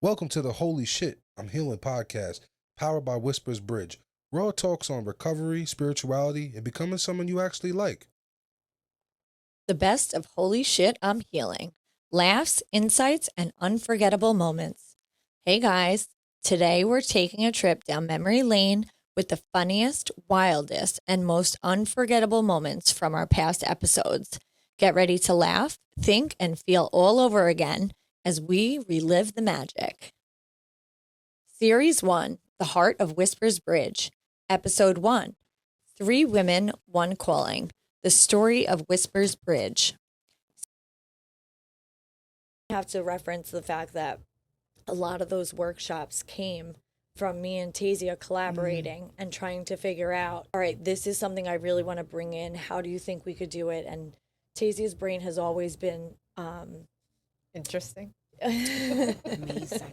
Welcome to the Holy Shit, I'm Healing podcast, powered by Whispers Bridge. Raw talks on recovery, spirituality, and becoming someone you actually like. The best of Holy Shit, I'm Healing. Laughs, insights, and unforgettable moments. Hey guys, today we're taking a trip down memory lane with the funniest, wildest, and most unforgettable moments from our past episodes. Get ready to laugh, think, and feel all over again as we relive the magic. Series 1, The Heart of Whispers Bridge. Episode 1, 3 Women, 1 Calling. The story of Whispers Bridge. I have to reference the fact that a lot of those workshops came from me and Tasia collaborating and trying to figure out, all right, this is something I really want to bring in. How do you think we could do it? And Tasia's brain has always been interesting. Amazing.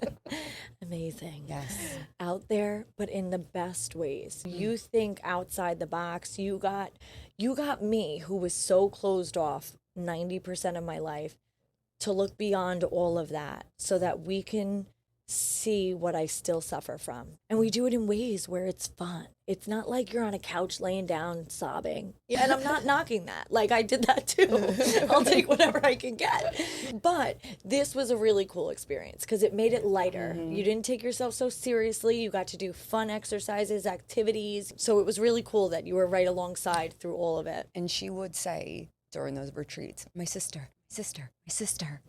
Amazing. Yes. Out there, but in the best ways. You think outside the box. You got me, who was so closed off 90% of my life, to look beyond all of that so that we can see what I still suffer from. And we do it in ways where it's fun. It's not like you're on a couch laying down sobbing. And I'm not knocking that. Like, I did that too. I'll take whatever I can get. But this was a really cool experience because it made it lighter. You didn't take yourself so seriously. You got to do fun exercises, activities. So it was really cool that you were right alongside through all of it. And she would say during those retreats, my sister.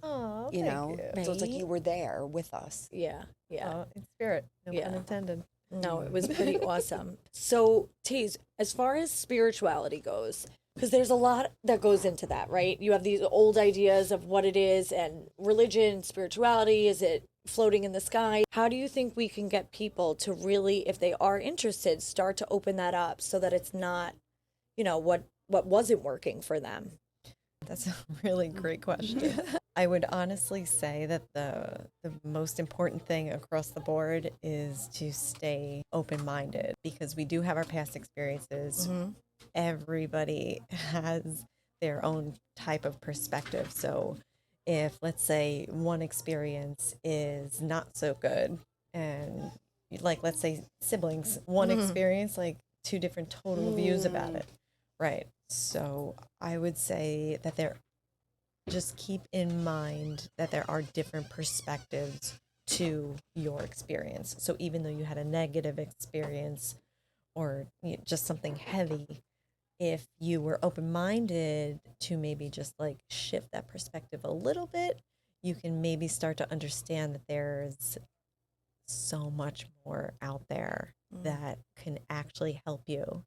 Oh, You know, you. so it's like Right? you were there with us. Yeah. in spirit, no Yeah. pun intended. No, it was pretty awesome. So, Tease, as far as spirituality goes, because there's a lot that goes into that, right? You have these old ideas of what it is and religion, spirituality, is it floating in the sky? How do you think we can get people to really, if they are interested, start to open that up so that it's not, what wasn't working for them? That's a really great question. I would honestly say that the most important thing across the board is to stay open-minded, because we do have our past experiences. Everybody has their own type of perspective. So if, let's say, one experience is not so good, and like, let's say siblings, one experience, like two different total views about it. Right. So I would say that just keep in mind that there are different perspectives to your experience. So even though you had a negative experience or just something heavy, if you were open-minded to maybe just like shift that perspective a little bit, you can maybe start to understand that there's so much more out there that can actually help you.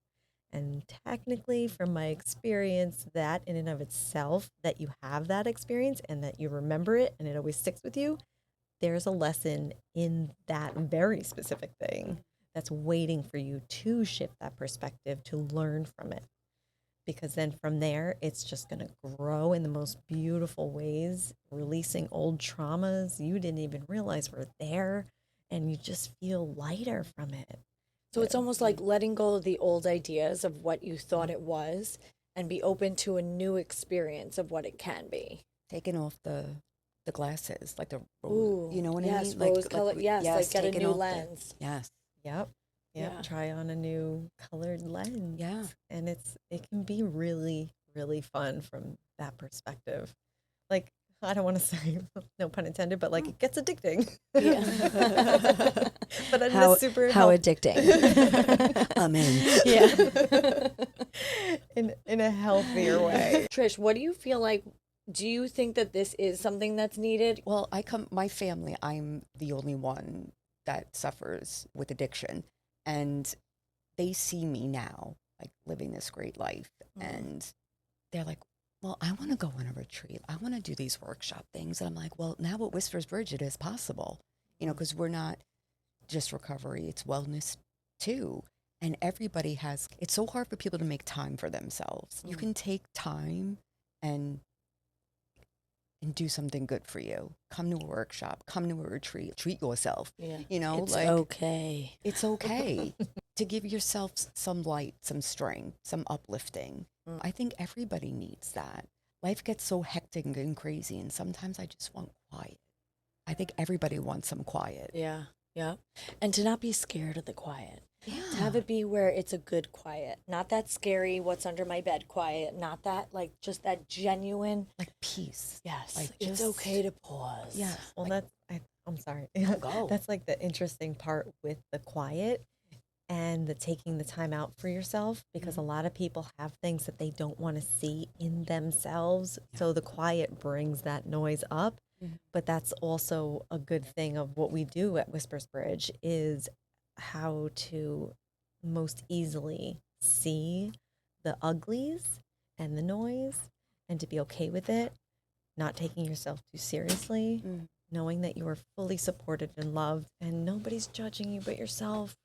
And technically, from my experience, that in and of itself, that you have that experience and that you remember it and it always sticks with you, there's a lesson in that very specific thing that's waiting for you to shift that perspective, to learn from it. Because then from there, it's just going to grow in the most beautiful ways, releasing old traumas you didn't even realize were there, and you just feel lighter from it. So it's almost like letting go of the old ideas of what you thought it was and be open to a new experience of what it can be. Taking off the glasses, like the Ooh, you know what yes, I mean? rose color, yes, like get a taking new off lens. Yes. Yep. Yeah. Try on a new colored lens. Yeah. And it can be really, really fun from that perspective. Like, I don't want to say, no pun intended, but like it gets addicting. Yeah. But in How a super how health- addicting. I'm in. Yeah. in a healthier way. Trish, what do you feel like? Do you think that this is something that's needed? Well, my family, I'm the only one that suffers with addiction. And they see me now, like living this great life. And they're like, well, I want to go on a retreat. I want to do these workshop things. And I'm like, well, now at Whispers Bridge, it is possible, because we're not just recovery, it's wellness too. And everybody it's so hard for people to make time for themselves. You can take time and do something good for you. Come to a workshop, come to a retreat, treat yourself. Yeah. It's okay. It's okay to give yourself some light, some strength, some uplifting. I think everybody needs that. Life gets so hectic and crazy, and sometimes I just want quiet. I think everybody wants some quiet. Yeah. Yeah. And to not be scared of the quiet. Yeah. To have it be where it's a good quiet, not that scary, what's under my bed quiet, not that like just that genuine, Like peace. yes, Like, it's just- okay to pause. Yeah. Well, like, I'm sorry. go. That's like the interesting part with the quiet and the taking the time out for yourself, because a lot of people have things that they don't want to see in themselves. So the quiet brings that noise up. But that's also a good thing of what we do at Whispers Bridge is how to most easily see the uglies and the noise and to be okay with it, not taking yourself too seriously, knowing that you are fully supported and loved and nobody's judging you but yourself.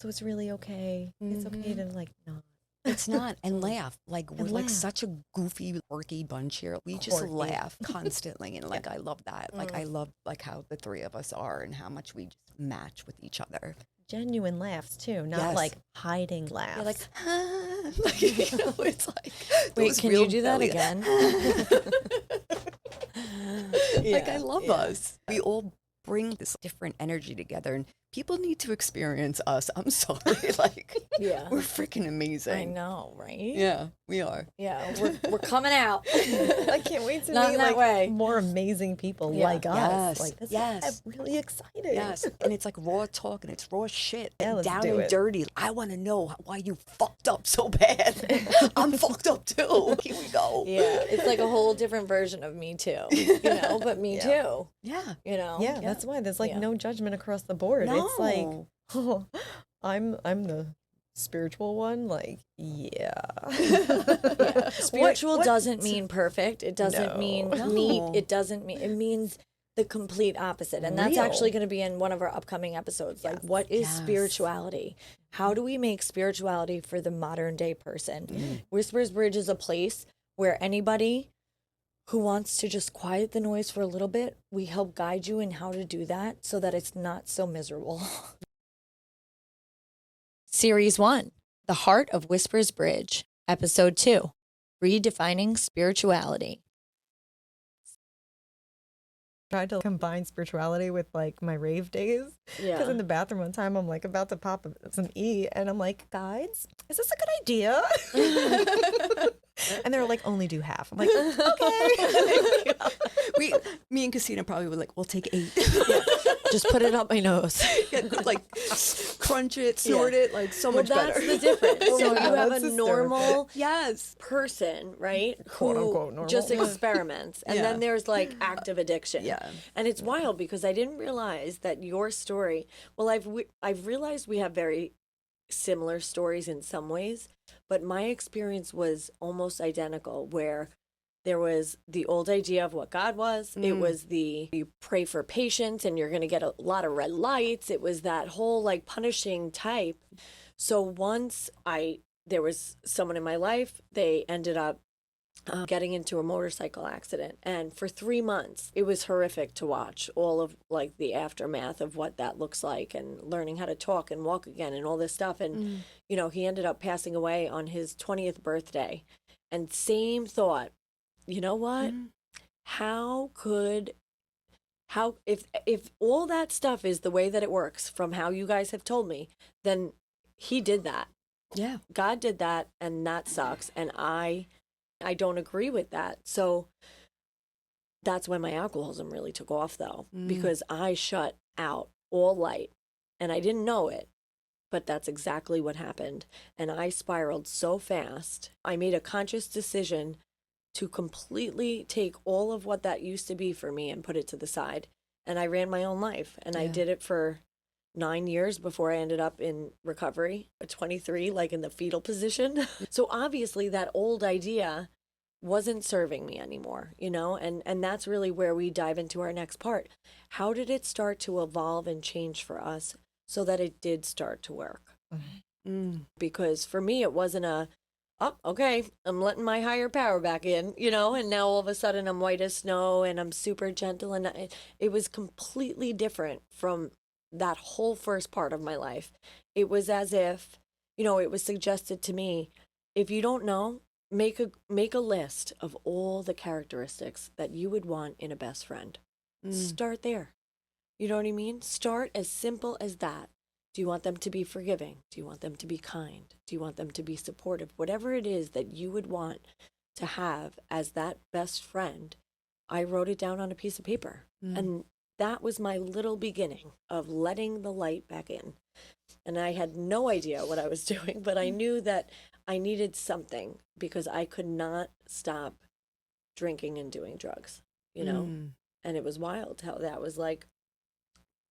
So it's really okay. It's okay to like not. It's not. And laugh. Like, we're like laugh. such a goofy, quirky bunch here. We just Quirky. laugh constantly. And like, I love that. Like, I love like how the three of us are and how much we just match with each other. Genuine laughs too, not Yes. like hiding laughs. You're like, like, you know, it's like, Wait, those can real you do that belly- again? Like, I love us. We all bring this different energy together, and people need to experience us. I'm sorry. Like, Yeah. we're freaking amazing. I know, right? Yeah, we are. Yeah, we're coming out. I can't wait to Not meet in that like way. more amazing people Yeah. like us. Yes, Like this yes. I'm really excited. Yes, and it's like raw talk, and it's raw shit, Yeah, and let's down do and it. dirty. I want to know why you fucked up so bad. I'm fucked up too. Here we go. Yeah, it's like a whole different version of me too, you know, but me too, Yeah. you know. Yeah, that's why there's like Yeah. no judgment across the board. It's like, No. oh, I'm the spiritual one. Like, yeah. Yeah. Spiritual What- doesn't mean perfect. It doesn't mean No. neat. No. It doesn't mean, it means the complete opposite. And that's Real. actually going to be in one of our upcoming episodes. Like, what is Yes. spirituality? How do we make spirituality for the modern day person? Whispers Bridge is a place where anybody who wants to just quiet the noise for a little bit, we help guide you in how to do that so that it's not so miserable. Series 1, The Heart of Whispers Bridge, Episode 2, Redefining Spirituality. Tried to combine spirituality with like my rave days. Because in the bathroom one time, I'm like about to pop some E, and I'm like, guys, is this a good idea? And they're like, only do half. I'm like, okay. Me and Casina probably were like, we'll take 8. Just put it up my nose. Yeah, like, crunch it, snort it, like so much That's better. the difference. So you have that's a hysterical. normal Yes. person, right? Quote, who unquote, normal. just experiments. And Yeah. then there's like active addiction. Yeah. And it's wild because I didn't realize that your story, well, I've realized we have very similar stories in some ways, but my experience was almost identical, where there was the old idea of what God was. It was you pray for patience and you're going to get a lot of red lights. It was that whole like punishing type. So once there was someone in my life, they ended up getting into a motorcycle accident. And for 3 months, it was horrific to watch all of like the aftermath of what that looks like and learning how to talk and walk again and all this stuff. And, you know, he ended up passing away on his 20th birthday. And same thought, you know what? If all that stuff is the way that it works from how you guys have told me, then he did that. Yeah. God did that, and that sucks. And I don't agree with that. So that's when my alcoholism really took off, though, because I shut out all light, and I didn't know it, but that's exactly what happened. And I spiraled so fast. I made a conscious decision to completely take all of what that used to be for me and put it to the side. And I ran my own life, and I did it for 9 years before I ended up in recovery at 23, like in the fetal position. So obviously that old idea wasn't serving me anymore, you know, and that's really where we dive into our next part. How did it start to evolve and change for us so that it did start to work? Because for me, it wasn't okay, I'm letting my higher power back in, you know, and now all of a sudden I'm white as snow and I'm super gentle. And it was completely different from that whole first part of my life. It was as if, you know, it was suggested to me, if you don't know, make a list of all the characteristics that you would want in a best friend. Start there. You know what I mean? Start as simple as that. Do you want them to be forgiving? Do you want them to be kind? Do you want them to be supportive? Whatever it is that you would want to have as that best friend, I wrote it down on a piece of paper. And that was my little beginning of letting the light back in. And I had no idea what I was doing, but I knew that I needed something because I could not stop drinking and doing drugs, you know? And it was wild how that was like,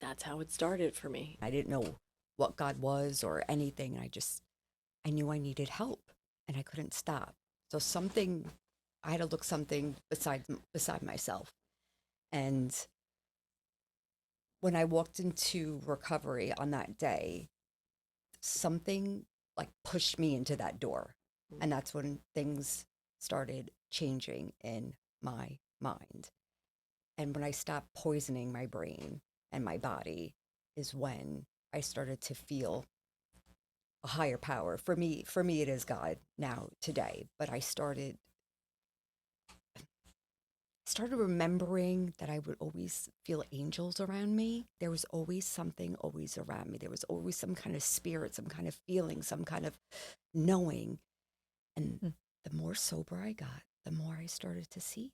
that's how it started for me. I didn't know what God was or anything. I knew I needed help and I couldn't stop. So I had to look something beside myself. And when I walked into recovery on that day, something like pushed me into that door. And that's when things started changing in my mind. And when I stopped poisoning my brain and my body is when I started to feel a higher power. For me, it is God now today, but I started remembering that I would always feel angels around me. There was always something always around me. There was always some kind of spirit, some kind of feeling, some kind of knowing. And the more sober I got, the more I started to see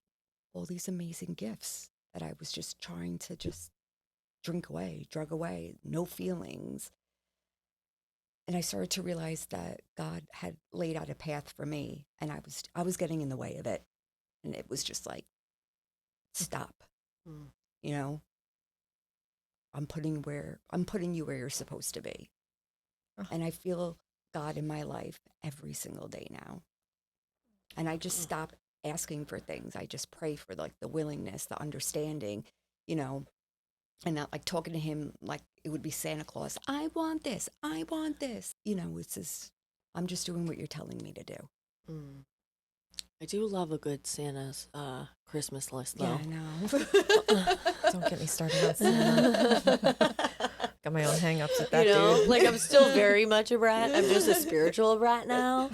all these amazing gifts that I was just trying to just drug away, no feelings. And I started to realize that God had laid out a path for me, and I was getting in the way of it. And it was just like, stop. You know, I'm putting you where you're supposed to be. And I feel God in my life every single day now. And I just stop asking for things. I just pray for like the willingness, the understanding, you know, and not like talking to him like it would be Santa Claus. I want this. You know, I'm just doing what you're telling me to do. I do love a good Santa's Christmas list, though. Yeah, I know. Don't get me started on Santa. Got my own hang-ups with that, You know, dude. like I'm still very much a brat. I'm just a spiritual brat now.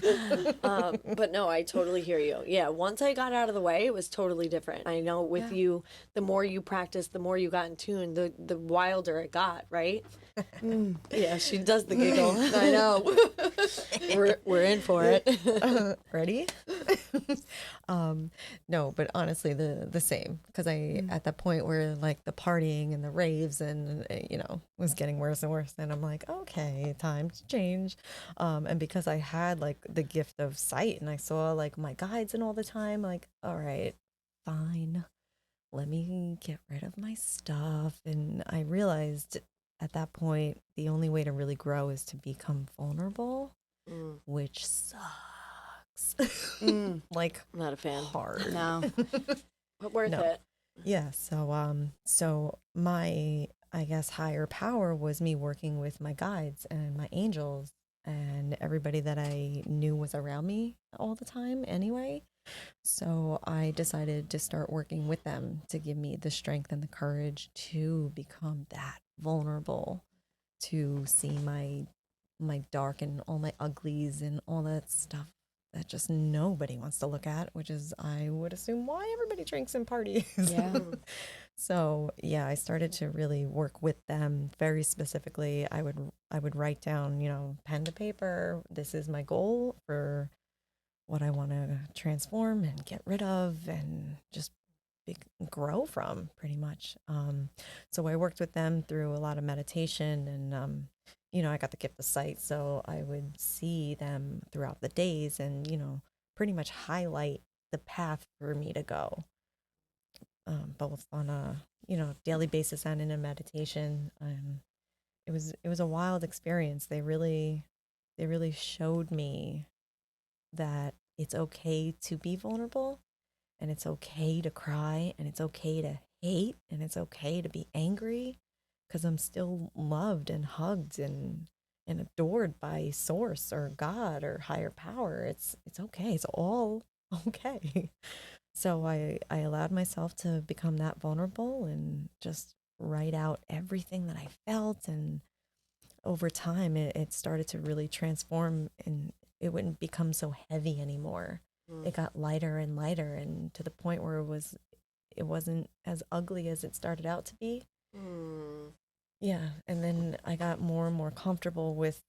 But no, I totally hear you. Yeah, once I got out of the way, it was totally different. I know with you, the more you practiced, the more you got in tune, the wilder it got, right? Yeah, she does the giggle. I know. We're in for it. Ready? No, but honestly, the same, because I at that point where like the partying and the raves and you know was getting worse and worse, and I'm like, okay, time to change. And because I had like the gift of sight and I saw like my guides and all the time, like, all right, fine, let me get rid of my stuff. And I realized at that point the only way to really grow is to become vulnerable, which sucks. Like, I'm not a fan. hard. No. But worth No. it. Yeah, so my, I guess, higher power was me working with my guides and my angels and everybody that I knew was around me all the time anyway. So I decided to start working with them to give me the strength and the courage to become that vulnerable, to see my dark and all my uglies and all that stuff that just nobody wants to look at, which is, I would assume, why everybody drinks and parties. Yeah. So yeah, I started to really work with them very specifically. I would write down, you know, pen to paper, this is my goal for what I want to transform and get rid of and just grow from, pretty much. So I worked with them through a lot of meditation and you know, I got the gift of sight, so I would see them throughout the days and, you know, pretty much highlight the path for me to go, both on a, you know, daily basis and in a meditation. It was a wild experience. They really showed me that it's okay to be vulnerable, and it's okay to cry, and it's okay to hate, and it's okay to be angry, because I'm still loved and hugged and adored by source or God or higher power. It's okay. It's all okay. So I allowed myself to become that vulnerable and just write out everything that I felt. And over time, it started to really transform, and it wouldn't become so heavy anymore. It got lighter and lighter, and to the point where it wasn't as ugly as it started out to be. Mm. Yeah. And then I got more and more comfortable with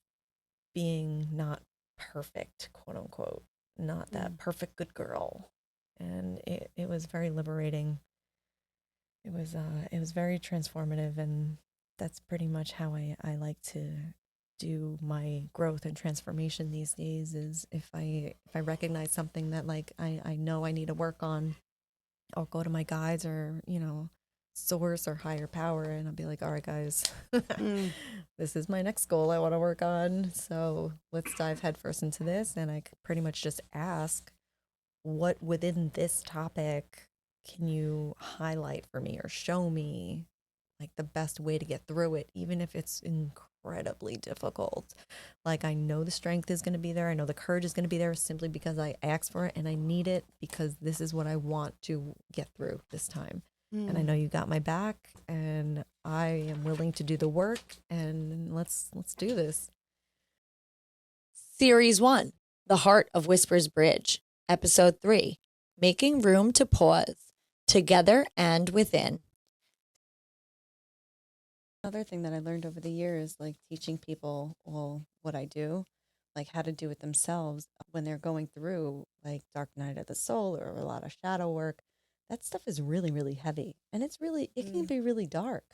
being not perfect, quote unquote, not that perfect good girl. And it was very liberating. It was very transformative, and that's pretty much how I like to do my growth and transformation these days. Is if I recognize something that like I know I need to work on, I'll go to my guides or source or higher power, and I'll be like, all right guys, this is my next goal I want to work on, so let's dive headfirst into this. And I pretty much just ask, what within this topic can you highlight for me or show me like the best way to get through it, even if it's incredibly difficult. Like, I know the strength is going to be there. I know the courage is going to be there simply because I asked for it and I need it because this is what I want to get through this time. And I know you got my back, and I am willing to do the work, and let's do this. Series 1, The Heart of Whispers Bridge, Episode 3, Making Room to Pause, Together and Within. Another thing that I learned over the years, like teaching people all what I do, like how to do it themselves when they're going through like dark night of the soul or a lot of shadow work. That stuff is really, really heavy, and it can be really dark.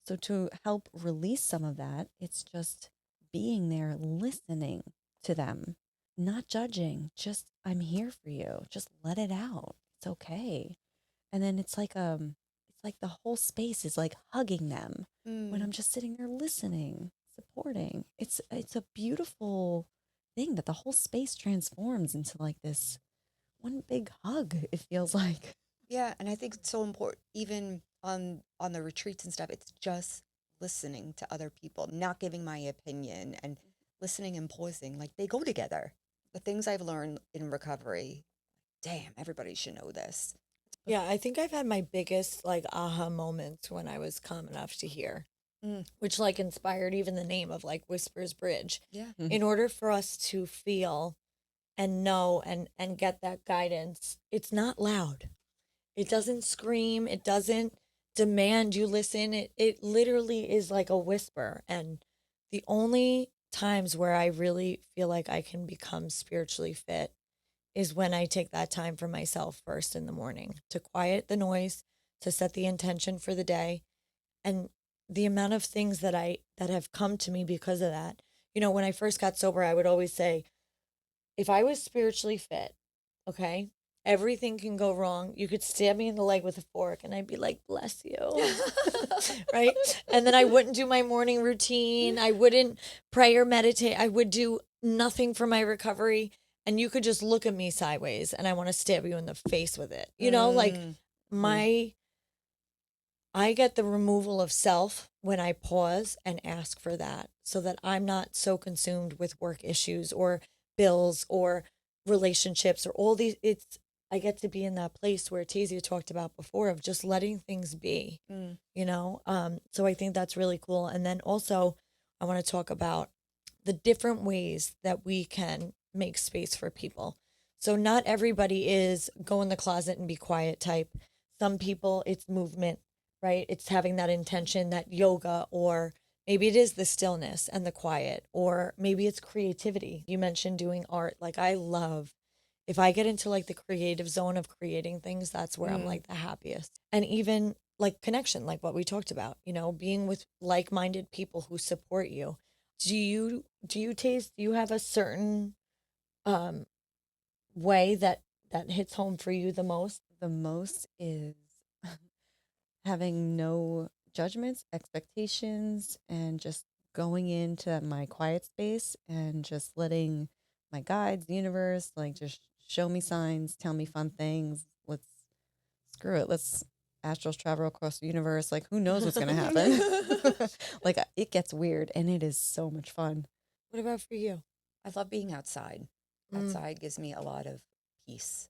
So to help release some of that, it's just being there, listening to them, not judging, just I'm here for you. Just let it out. It's okay. And then it's like the whole space is like hugging them when I'm just sitting there listening, supporting. It's a beautiful thing that the whole space transforms into like this one big hug, it feels like. Yeah, and I think it's so important, even on the retreats and stuff. It's just listening to other people, not giving my opinion, and listening and pausing. Like, they go together. The things I've learned in recovery, damn, everybody should know this. Yeah, I think I've had my biggest like aha moments when I was calm enough to hear, which like inspired even the name of like Whispers Bridge. Yeah. In order for us to feel and know and get that guidance, it's not loud. It doesn't scream. It doesn't demand you listen. It literally is like a whisper. And the only times where I really feel like I can become spiritually fit is when I take that time for myself first in the morning to quiet the noise, to set the intention for the day. And the amount of things that have come to me because of that. You know, when I first got sober, I would always say, if I was spiritually fit, okay, everything can go wrong. You could stab me in the leg with a fork and I'd be like, bless you. Right. And then I wouldn't do my morning routine. I wouldn't pray or meditate. I would do nothing for my recovery. And you could just look at me sideways and I want to stab you in the face with it. You know, like I get the removal of self when I pause and ask for that so that I'm not so consumed with work issues or bills or relationships or all these. I get to be in that place where Tazia talked about before of just letting things be, you know? So I think that's really cool. And then also I want to talk about the different ways that we can make space for people. So not everybody is go in the closet and be quiet type. Some people it's movement, right? It's having that intention, that yoga, or maybe it is the stillness and the quiet, or maybe it's creativity. You mentioned doing art. Like I love, if I get into like the creative zone of creating things, that's where I'm like the happiest. And even like connection, like what we talked about, you know, being with like-minded people who support you. Do you have a certain way that hits home for you the most? The most is having no judgments, expectations, and just going into my quiet space and just letting my guides, the universe, like just show me signs, tell me fun things. Let's screw it. Let's astral travel across the universe. Like, who knows what's going to happen? Like, it gets weird, and it is so much fun. What about for you? I love being outside. Outside gives me a lot of peace.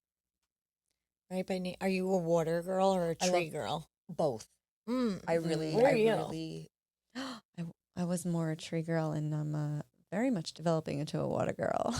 Right by are you a water girl or a tree girl? Both. I really, Where are I you? really, I was more a tree girl, and I'm very much developing into a water girl.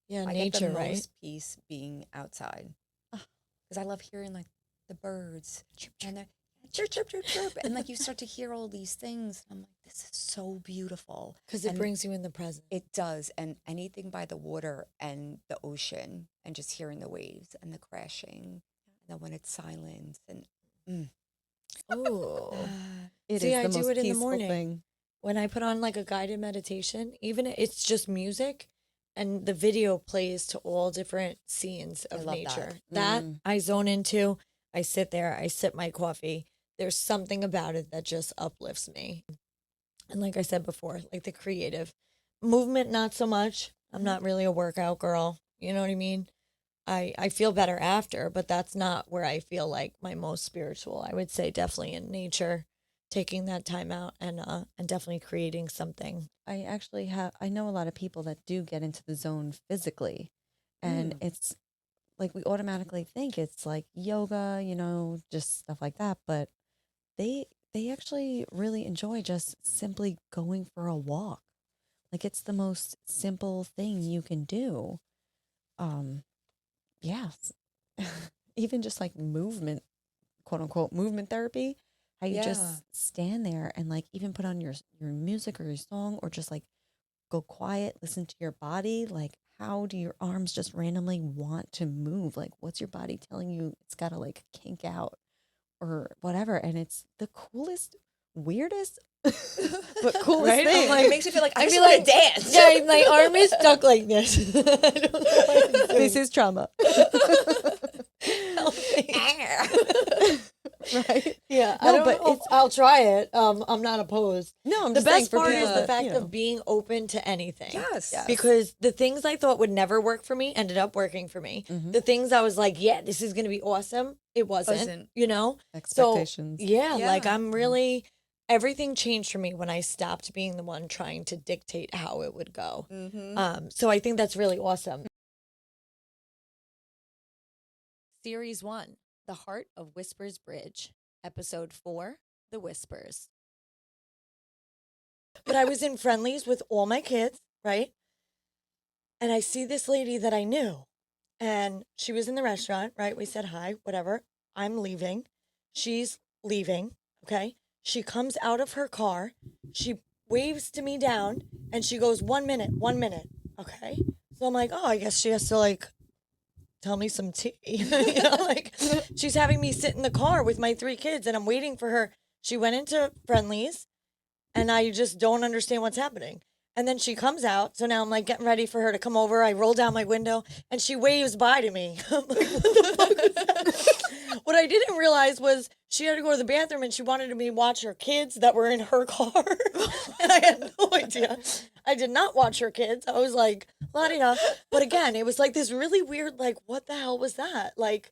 Yeah, I nature, get the right? most peace being outside. Because I love hearing like the birds, and they're chirp, chirp, chirp, chirp. And like you start to hear all these things. And I'm like, this is so beautiful. Because it And brings you in the present. it does. And anything by the water and the ocean and just hearing the waves and the crashing. And then when it's silent and Oh. It See, is I the do most it in the peaceful morning. thing. When I put on like a guided meditation, even it's just music and the video plays to all different scenes I of love nature. that. That I zone into. I sit there, I sip my coffee. There's something about it that just uplifts me. And like I said before, like the creative movement, not so much. I'm not really a workout girl. You know what I mean? I feel better after, but that's not where I feel like my most spiritual. I would say definitely in nature, taking that time out and definitely creating something. I actually I know a lot of people that do get into the zone physically. And it's like we automatically think it's like yoga, just stuff like that. But they actually really enjoy just simply going for a walk. Like it's the most simple thing you can do. Yes. Even just like movement, quote unquote, movement therapy. How you Yeah. just stand there and like even put on your music or your song or just like go quiet, listen to your body. Like how do your arms just randomly want to move? Like what's your body telling you it's got to like kink out or whatever? And it's the coolest, weirdest, but coolest Right? I'm thing. like- it makes me feel like I I just feel want like to dance. Yeah, my arm is stuck like this. I don't know what I'm This doing. is trauma. Help me. Right? Yeah, No, I don't but know if it's- I'll try it. I'm not opposed. No, I'm The just saying best for part is people the that, fact of being open to anything. Yes. Because the things I thought would never work for me ended up working for me. Mhm. The things I was like, yeah, this is going to be awesome. It wasn't, Wasn't. you know? expectations. So, yeah, like Yeah. I'm really, everything changed for me when I stopped being the one trying to dictate how it would go. So I think that's really awesome. Series 1, The Heart of Whispers Bridge, Episode 4, The Whispers. But I was in Friendlies with all my kids, right? And I see this lady that I knew. And she was in the restaurant, right? We said hi, whatever. I'm leaving. She's leaving, okay? She comes out of her car. She waves to me down and she goes, 1 minute, 1 minute, okay? So I'm like, oh, I guess she has to like tell me some tea. You know, like she's having me sit in the car with my 3 kids and I'm waiting for her. She went into Friendlies and I just don't understand what's happening. And then she comes out. So now I'm like getting ready for her to come over. I roll down my window and she waves bye to me. I'm like, what the fuck was that? What I didn't realize was she had to go to the bathroom and she wanted me to watch her kids that were in her car. And I had no idea. I did not watch her kids. I was like, la-di-da. But again, it was like this really weird, like, what the hell was that? Like,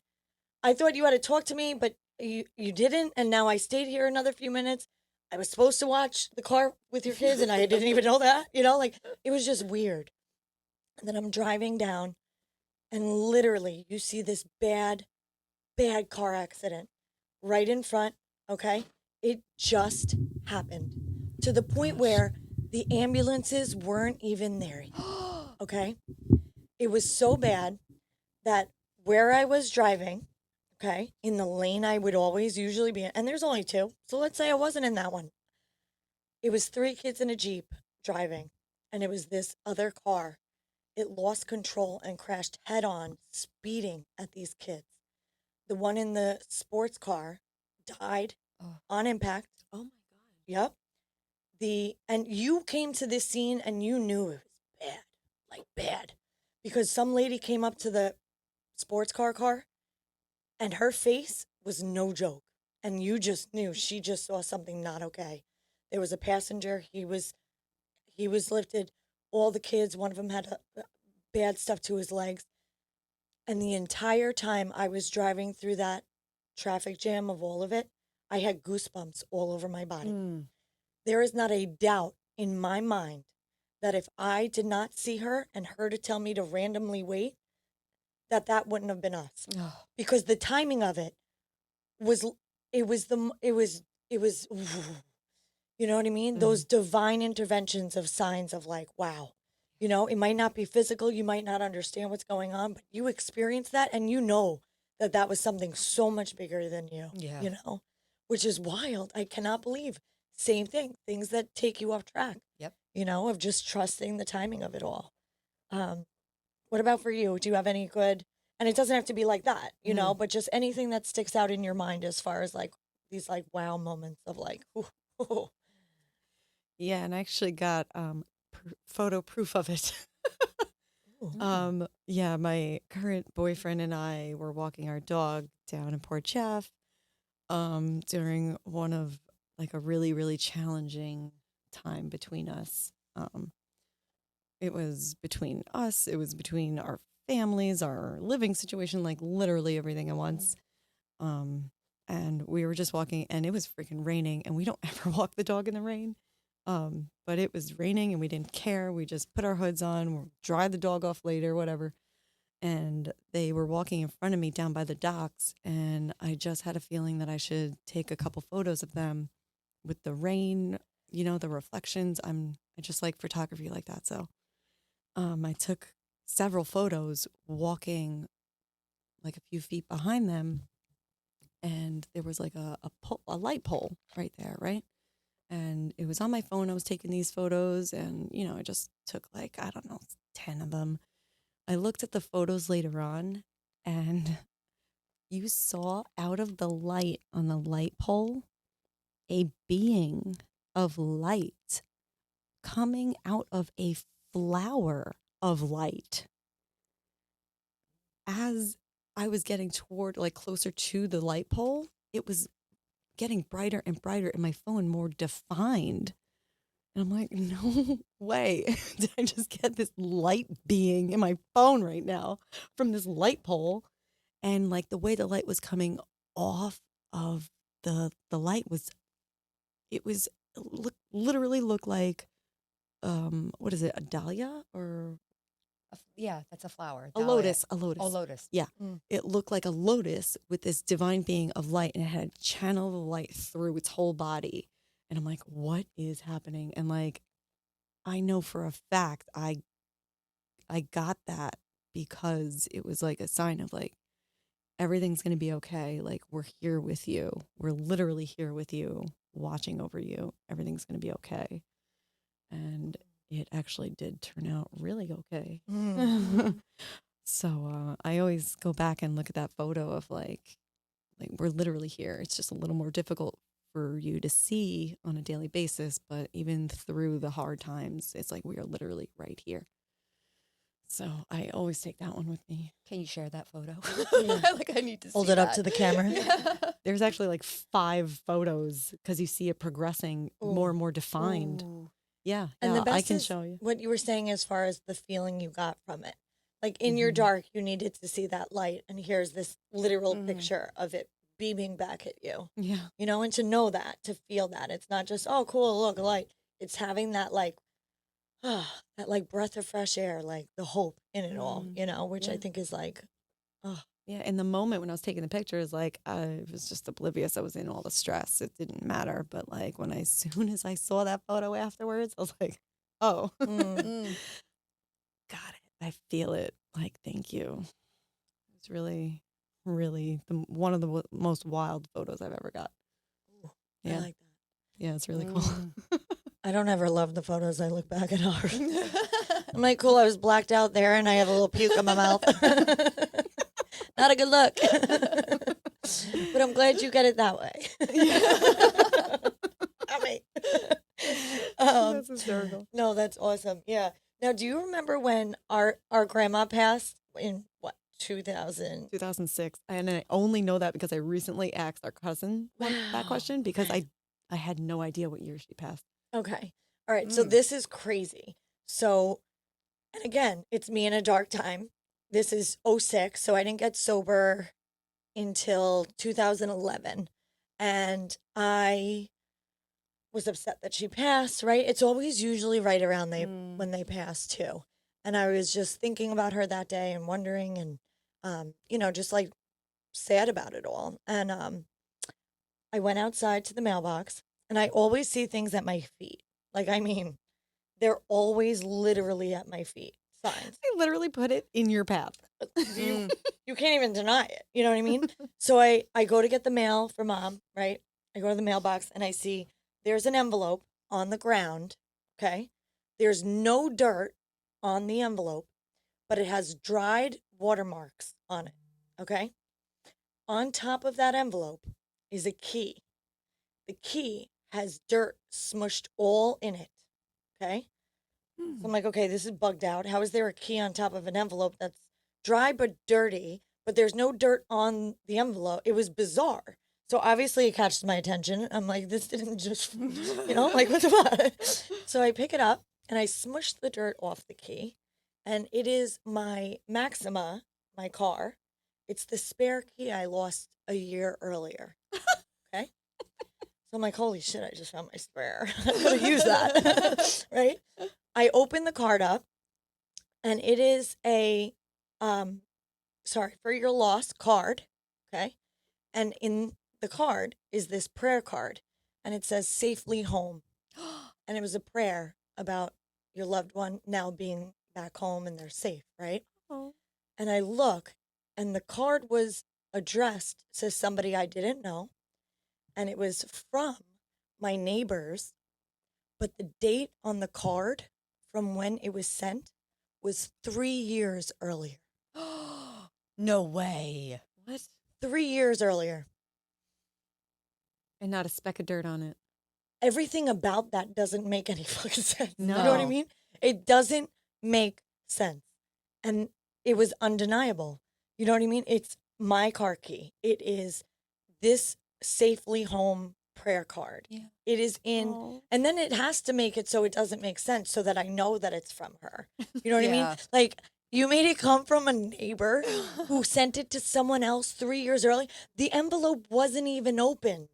I thought you had to talk to me, but you didn't. And now I stayed here another few minutes. I was supposed to watch the car with your kids and I didn't even know that, you know, like it was just weird. And then I'm driving down and literally you see this bad car accident right in front. Okay. It just happened to the point where the ambulances weren't even there. Okay. It was so bad that where I was driving, okay, in the lane I would always usually be in, and there's only 2. So let's say I wasn't in that one. It was 3 kids in a Jeep driving, and it was this other car. It lost control and crashed head on, speeding at these kids. The one in the sports car died on impact. Oh my God. Yep. And you came to this scene and you knew it was bad, like bad, because some lady came up to the sports car and her face was no joke. And you just knew she just saw something not okay. There was a passenger. He was lifted. All the kids, one of them had bad stuff to his legs. And the entire time I was driving through that traffic jam of all of it, I had goosebumps all over my body. There is not a doubt in my mind that if I did not see her and her to tell me to randomly wait, that wouldn't have been us. Because the timing of it was, you know what I mean? Those divine interventions of signs of like, wow, you know, it might not be physical. You might not understand what's going on, but you experience that and you know that was something so much bigger than you. Yeah. You know, which is wild. I cannot believe. Same thing, things that take you off track. Yep. You know, of just trusting the timing of it all. What about for you? Do you have any good, and it doesn't have to be like that, you know, but just anything that sticks out in your mind as far as like these like wow moments of like, ooh. Yeah, and I actually got photo proof of it. Yeah, my current boyfriend and I were walking our dog down in Port Jeff during one of like a really, really challenging time between us. It was between us, it was between our families, our living situation, like literally everything at once. And we were just walking and it was freaking raining and we don't ever walk the dog in the rain. But it was raining and we didn't care. We just put our hoods on, we'll dry the dog off later, whatever. And they were walking in front of me down by the docks. And I just had a feeling that I should take a couple photos of them with the rain, you know, the reflections. I just like photography like that. So I took several photos walking like a few feet behind them. And there was like a light pole right there, right? And it was on my phone. I was taking these photos and, you know, I just took like, I don't know, 10 of them. I looked at the photos later on and you saw out of the light on the light pole a being of light coming out of a flower of light. As I was getting toward, like closer to the light pole, it was getting brighter and brighter and my phone more defined. And I'm like, no way. Did I just get this light being in my phone right now from this light pole? And like the way the light was coming off of the light was, it was literally looked like, what is it, a dahlia or Yeah, that's a flower. a Dahlia. lotus? A lotus. Oh, lotus. Yeah. It looked like a lotus with this divine being of light and it had a channel of light through its whole body. And I'm like, what is happening? And like, I know for a fact I got that because it was like a sign of like, everything's going to be okay. Like, we're here with you. We're literally here with you, watching over you. Everything's going to be okay. And it actually did turn out really okay. So I always go back and look at that photo of like we're literally here. It's just a little more difficult for you to see on a daily basis, but even through the hard times, it's like we are literally right here. So I always take that one with me. Can you share that photo? Yeah. Like I need to Hold see it up that. to the camera. There's actually like 5 photos because you see it progressing more and more defined. Ooh. Yeah, And the yeah, best I can is show you. what you were saying as far as the feeling you got from it. Like in your dark, you needed to see that light, and here's this literal picture of it beaming back at you. Yeah. You know, and to know that, to feel that, it's not just oh cool, look, a light. It's having that like, that like breath of fresh air, like the hope in it all. You know, which I Yeah. think is like, Yeah, in the moment when I was taking the pictures, like I was just oblivious. I was in all the stress. It didn't matter. But like as soon as I saw that photo afterwards, I was like, oh, got it. I feel it. Like, thank you. It's really, really one of the most wild photos I've ever got. I Yeah, like that. yeah, it's really cool. I don't ever love the photos I look back at ours. I'm like, cool, I was blacked out there and I have a little puke in my mouth. Not a good look. But I'm glad you get it that way. I mean, That's hysterical. no, that's awesome. Yeah. Now, do you remember when our grandma passed in what, 2000? 2006, and I only know that because I recently asked our cousin that question because I had no idea what year she passed. Okay. All right. So this is crazy. So, and again, it's me in a dark time. This is 06. So I didn't get sober until 2011. And I was upset that she passed, right? It's always usually right around when they pass too. And I was just thinking about her that day and wondering and, you know, just like sad about it all. And I went outside to the mailbox and I always see things at my feet. Like, I mean, they're always literally at my feet. signs. I literally put it in your path. You, you can't even deny it. You know what I mean? So I go to get the mail for mom, right? I go to the mailbox and I see there's an envelope on the ground, okay? There's no dirt on the envelope, but it has dried watermarks on it, okay? On top of that envelope is a key. The key has dirt smushed all in it, okay? So I'm like, okay, this is bugged out. How is there a key on top of an envelope that's dry but dirty, but there's no dirt on the envelope? It was bizarre. So obviously it catches my attention. I'm like, this didn't just, like, what the fuck? So I pick it up and I smush the dirt off the key. And it is my Maxima, my car. It's the spare key I lost a year earlier. Okay. So I'm like, holy shit, I just found my spare. I'm going to use that. Right. I open the card up and it is a, sorry, for your lost card. Okay. And in the card is this prayer card and it says safely home. And it was a prayer about your loved one now being back home and they're safe. Right. Oh. And I look and the card was addressed to somebody I didn't know. And it was from my neighbors. But the date on the card from when it was sent was 3 years earlier. No way. What? 3 years earlier. And not a speck of dirt on it. Everything about that doesn't make any fucking sense. No. You know what I mean? It doesn't make sense. And it was undeniable. You know what I mean? It's my car key. It is this safely home prayer card. Yeah. It is in, Oh. and then it has to make it so it doesn't make sense so that I know that it's from her. You know what I mean? Yeah. Like, you made it come from a neighbor who sent it to someone else 3 years early. The envelope wasn't even opened.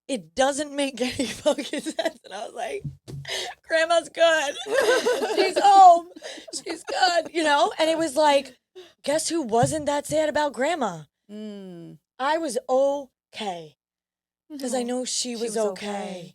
It doesn't make any fucking sense. And I was like, Grandma's good. She's home. She's good, And it was like, guess who wasn't that sad about Grandma? Mm. I was okay. Because I know she was okay.